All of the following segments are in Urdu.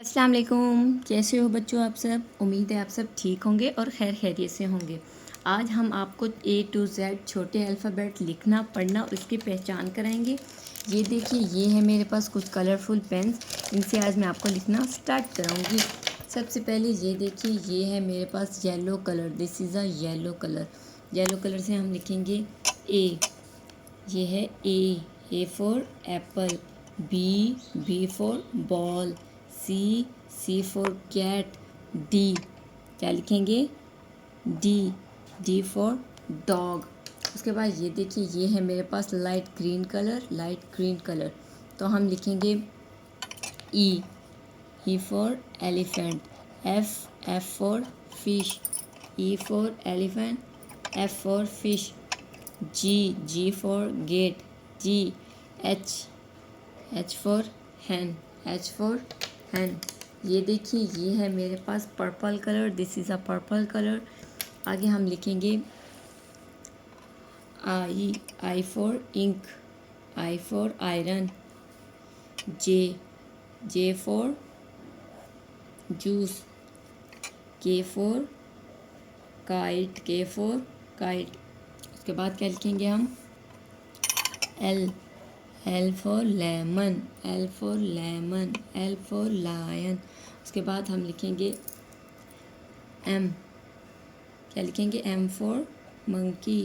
السلام علیکم، کیسے ہو بچوں آپ سب؟ امید ہے آپ سب ٹھیک ہوں گے اور خیر خیریت سے ہوں گے۔ آج ہم آپ کو A to Z چھوٹے الفابیٹ لکھنا پڑھنا اور اس کی پہچان کرائیں گے۔ یہ دیکھیے، یہ ہے میرے پاس کچھ کلرفل پینس، ان سے آج میں آپ کو لکھنا سٹارٹ کراؤں گی۔ سب سے پہلے یہ دیکھیے، یہ ہے میرے پاس yellow colour, this is a yellow colour. Yellow colour سے ہم لکھیں گے A۔ یہ ہے A for apple, B for ball, C for cat, D کیا لکھیں گے؟ D for dog. اس کے بعد یہ دیکھیے، یہ ہے میرے پاس لائٹ گرین کلر، تو ہم لکھیں گے E for elephant, F for fish, E for elephant, F for fish, G for gate, H for hen. یہ دیکھیے، یہ ہے میرے پاس purple colour, this is a purple colour. آگے ہم لکھیں گے I for ink, I for iron, J for juice, K for kite, اس کے بعد کیا لکھیں گے ہم؟ L for lemon, L for lion. اس کے بعد ہم لکھیں گے ایم، کیا لکھیں گے؟ M for monkey,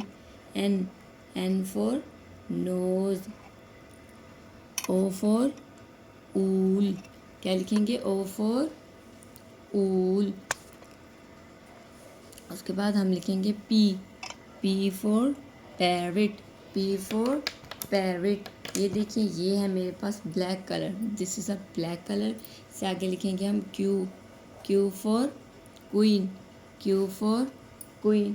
N for nose, O for اول، کیا لکھیں گے؟ او فور اول۔ اس کے بعد ہم لکھیں گے پی فور پیرٹ، یہ دیکھیے، یہ ہے میرے پاس black colour, this is a black colour. اس سے آگے لکھیں گے ہم Q for queen,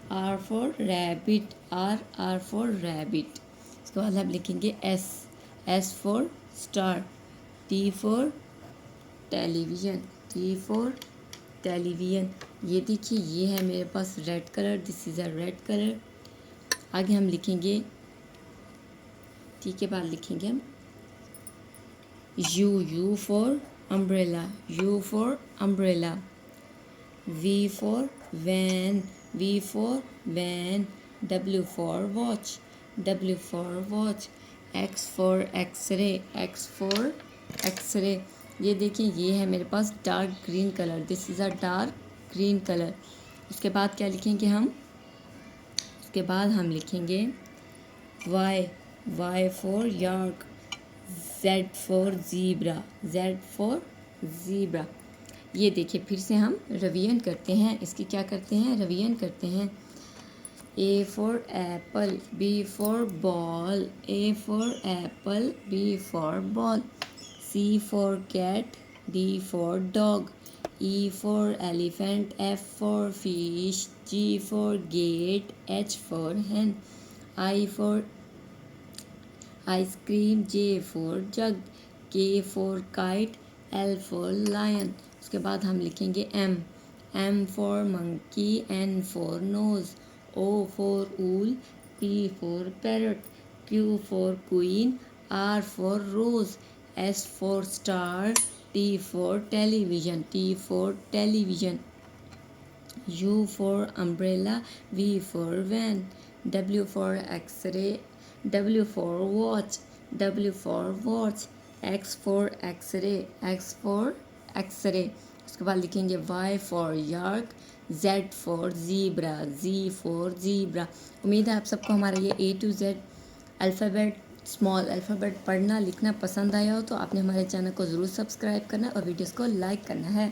R for rabbit, اس کے بعد ہم لکھیں گے S for star, T for television. یہ دیکھیے، یہ ہے میرے پاس red colour, this is a red colour. آگے ہم لکھیں گے ٹی کے بعد لکھیں گے ہم U for umbrella, V for van, W for watch, X for x ray. یہ دیکھیں، یہ ہے میرے پاس dark green colour, this is a dark green colour. اس کے بعد کیا لکھیں گے ہم؟ اس کے بعد ہم لکھیں گے Y for York, Z for zebra. یہ دیکھیں، پھر سے ہم ریویژن کرتے ہیں، اس کی کیا کرتے ہیں؟ ریویژن کرتے ہیں۔ A for apple, B for ball, C for cat, D for dog, E for elephant, F for fish, G for gate, H for hen, I for ice cream, J for jug, K for kite, L for lion. اس کے بعد ہم لکھیں گے M for monkey, N for nose, O for owl, P for parrot, Q for queen, R for rose, S for star, T for television, U for umbrella, V for van, W for watch, X for X ray. اس کے بعد لکھیں گے Y for York, Z for zebra, امید ہے آپ سب کو ہمارا یہ A to Z alphabet, small alphabet پڑھنا لکھنا پسند آیا ہو تو آپ نے ہمارے چینل کو ضرور سبسکرائب کرنا اور ویڈیوز کو لائک کرنا ہے۔